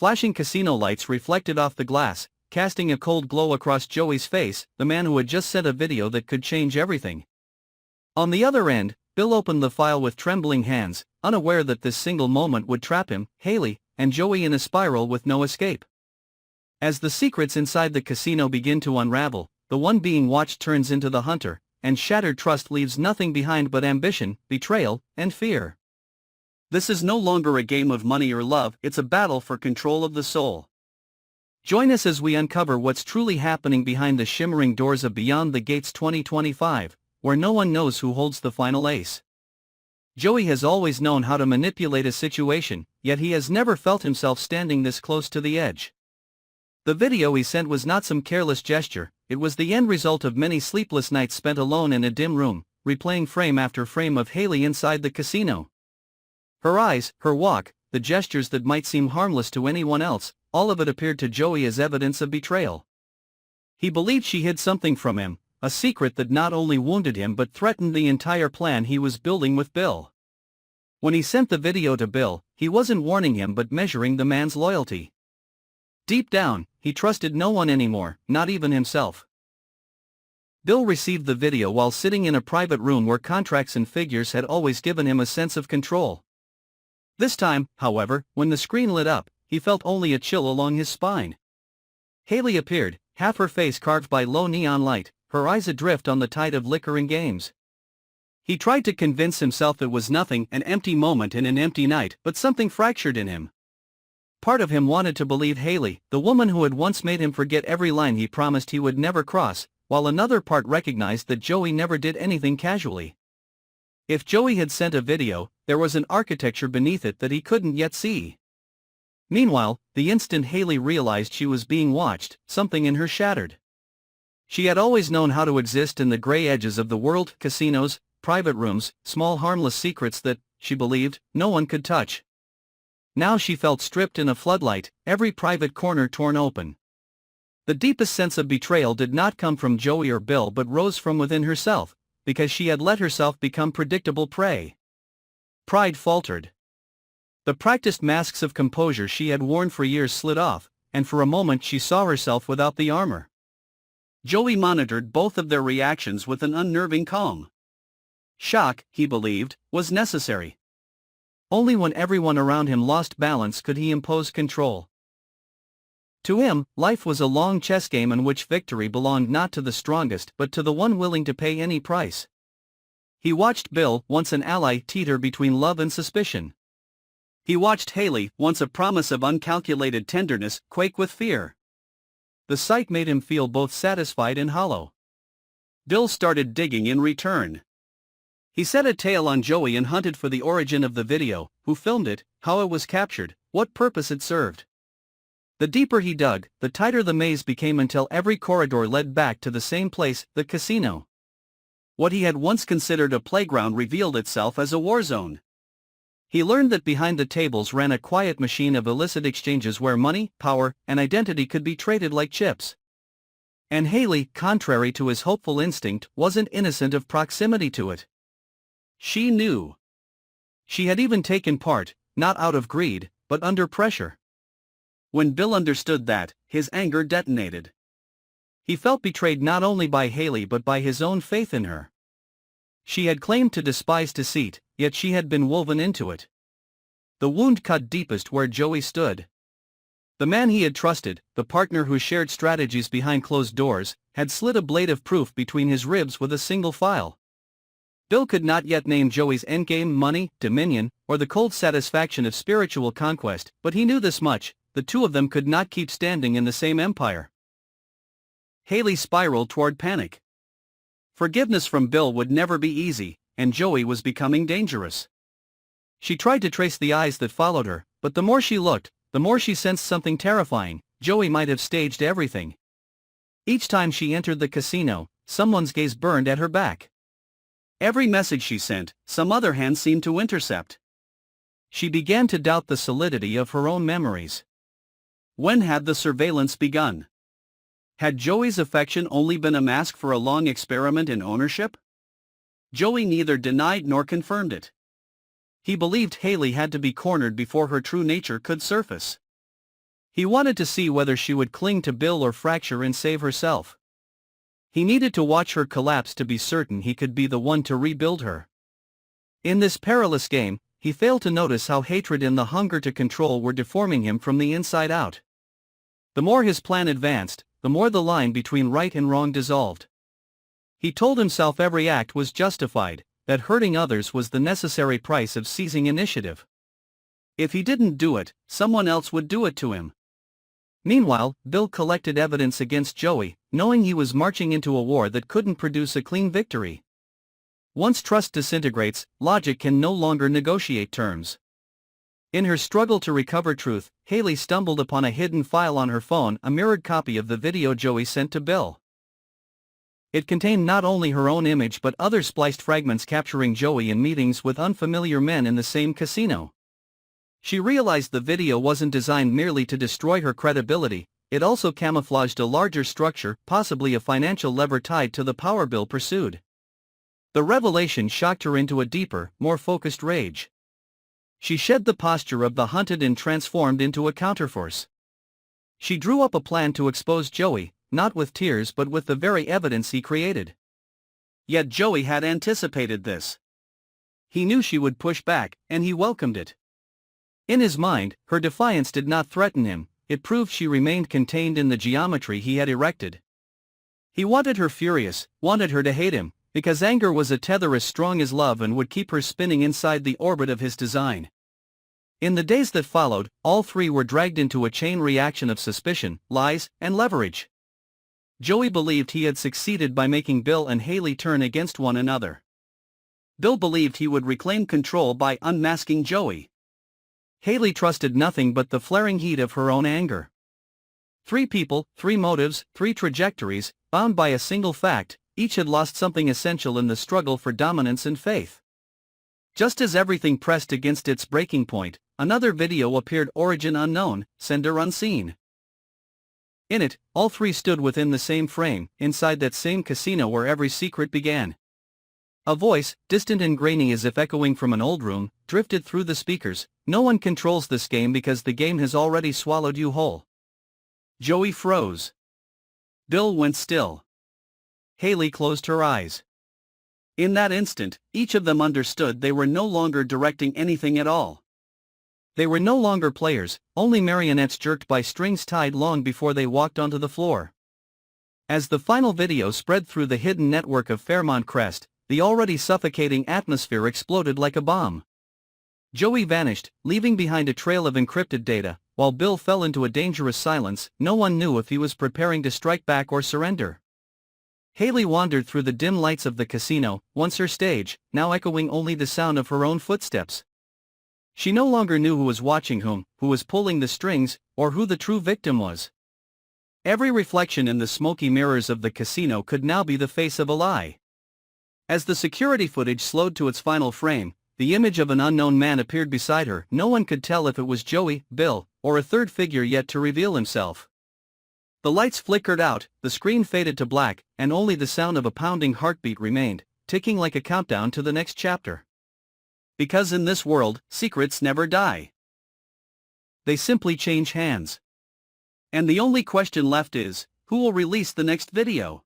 Flashing casino lights reflected off the glass, casting a cold glow across Joey's face, the man who had just sent a video that could change everything. On the other end, Bill opened the file with trembling hands, unaware that this single moment would trap him, Hayley, and Joey in a spiral with no escape. As the secrets inside the casino begin to unravel, the one being watched turns into the hunter, and shattered trust leaves nothing behind but ambition, betrayal, and fear. This is no longer a game of money or love, it's a battle for control of the soul. Join us as we uncover what's truly happening behind the shimmering doors of Beyond the Gates 2025, where no one knows who holds the final ace. Joey has always known how to manipulate a situation, yet he has never felt himself standing this close to the edge. The video he sent was not some careless gesture, it was the end result of many sleepless nights spent alone in a dim room, replaying frame after frame of Hayley inside the casino. Her eyes, her walk, the gestures that might seem harmless to anyone else, all of it appeared to Joey as evidence of betrayal. He believed she hid something from him, a secret that not only wounded him but threatened the entire plan he was building with Bill. When he sent the video to Bill, he wasn't warning him but measuring the man's loyalty. Deep down, he trusted no one anymore, not even himself. Bill received the video while sitting in a private room where contracts and figures had always given him a sense of control. This time, however, when the screen lit up, he felt only a chill along his spine. Hayley appeared, half her face carved by low neon light, her eyes adrift on the tide of liquor and games. He tried to convince himself it was nothing, an empty moment in an empty night, but something fractured in him. Part of him wanted to believe Hayley, the woman who had once made him forget every line he promised he would never cross, while another part recognized that Joey never did anything casually. If Joey had sent a video, there was an architecture beneath it that he couldn't yet see. Meanwhile, the instant Hayley realized she was being watched, something in her shattered. She had always known how to exist in the gray edges of the world, casinos, private rooms, small harmless secrets that, she believed, no one could touch. Now she felt stripped in a floodlight, every private corner torn open. The deepest sense of betrayal did not come from Joey or Bill but rose from within herself, because she had let herself become predictable prey. Pride faltered. The practiced masks of composure she had worn for years slid off, and for a moment she saw herself without the armor. Joey monitored both of their reactions with an unnerving calm. Shock, he believed, was necessary. Only when everyone around him lost balance could he impose control. To him, life was a long chess game in which victory belonged not to the strongest but to the one willing to pay any price. He watched Bill, once an ally, teeter between love and suspicion. He watched Hayley, once a promise of uncalculated tenderness, quake with fear. The sight made him feel both satisfied and hollow. Bill started digging in return. He set a tail on Joey and hunted for the origin of the video, who filmed it, how it was captured, what purpose it served. The deeper he dug, the tighter the maze became until every corridor led back to the same place, the casino. What he had once considered a playground revealed itself as a war zone. He learned that behind the tables ran a quiet machine of illicit exchanges where money, power, and identity could be traded like chips. And Hayley, contrary to his hopeful instinct, wasn't innocent of proximity to it. She knew. She had even taken part, not out of greed, but under pressure. When Bill understood that, his anger detonated. He felt betrayed not only by Hayley but by his own faith in her. She had claimed to despise deceit, yet she had been woven into it. The wound cut deepest where Joey stood. The man he had trusted, the partner who shared strategies behind closed doors, had slid a blade of proof between his ribs with a single file. Bill could not yet name Joey's endgame, money, dominion, or the cold satisfaction of spiritual conquest, but he knew this much: the two of them could not keep standing in the same empire. Hayley spiraled toward panic. Forgiveness from Bill would never be easy, and Joey was becoming dangerous. She tried to trace the eyes that followed her, but the more she looked, the more she sensed something terrifying. Joey might have staged everything. Each time she entered the casino, someone's gaze burned at her back. Every message she sent, some other hand seemed to intercept. She began to doubt the solidity of her own memories. When had the surveillance begun? Had Joey's affection only been a mask for a long experiment in ownership? Joey neither denied nor confirmed it. He believed Hayley had to be cornered before her true nature could surface. He wanted to see whether she would cling to Bill or fracture and save herself. He needed to watch her collapse to be certain he could be the one to rebuild her. In this perilous game, he failed to notice how hatred and the hunger to control were deforming him from the inside out. The more his plan advanced, the more the line between right and wrong dissolved. He told himself every act was justified, that hurting others was the necessary price of seizing initiative. If he didn't do it, someone else would do it to him. Meanwhile, Bill collected evidence against Joey, knowing he was marching into a war that couldn't produce a clean victory. Once trust disintegrates, logic can no longer negotiate terms. In her struggle to recover truth, Hayley stumbled upon a hidden file on her phone, a mirrored copy of the video Joey sent to Bill. It contained not only her own image but other spliced fragments capturing Joey in meetings with unfamiliar men in the same casino. She realized the video wasn't designed merely to destroy her credibility, it also camouflaged a larger structure, possibly a financial lever tied to the power Bill pursued. The revelation shocked her into a deeper, more focused rage. She shed the posture of the hunted and transformed into a counterforce. She drew up a plan to expose Joey, not with tears but with the very evidence he created. Yet Joey had anticipated this. He knew she would push back, and he welcomed it. In his mind, her defiance did not threaten him, it proved she remained contained in the geometry he had erected. He wanted her furious, wanted her to hate him, because anger was a tether as strong as love and would keep her spinning inside the orbit of his design. In the days that followed, all three were dragged into a chain reaction of suspicion, lies, and leverage. Joey believed he had succeeded by making Bill and Hayley turn against one another. Bill believed he would reclaim control by unmasking Joey. Hayley trusted nothing but the flaring heat of her own anger. Three people, three motives, three trajectories, bound by a single fact, each had lost something essential in the struggle for dominance and faith. Just as everything pressed against its breaking point, another video appeared, origin unknown, sender unseen. In it, all three stood within the same frame, inside that same casino where every secret began. A voice, distant and grainy as if echoing from an old room, drifted through the speakers. No one controls this game because the game has already swallowed you whole. Joey froze. Bill went still. Hayley closed her eyes. In that instant, each of them understood they were no longer directing anything at all. They were no longer players, only marionettes jerked by strings tied long before they walked onto the floor. As the final video spread through the hidden network of Fairmont Crest, the already suffocating atmosphere exploded like a bomb. Joey vanished, leaving behind a trail of encrypted data, while Bill fell into a dangerous silence. No one knew if he was preparing to strike back or surrender. Hayley wandered through the dim lights of the casino, once her stage, now echoing only the sound of her own footsteps. She no longer knew who was watching whom, who was pulling the strings, or who the true victim was. Every reflection in the smoky mirrors of the casino could now be the face of a lie. As the security footage slowed to its final frame, the image of an unknown man appeared beside her. No one could tell if it was Joey, Bill, or a third figure yet to reveal himself. The lights flickered out, the screen faded to black, and only the sound of a pounding heartbeat remained, ticking like a countdown to the next chapter. Because in this world, secrets never die. They simply change hands. And the only question left is, who will release the next video?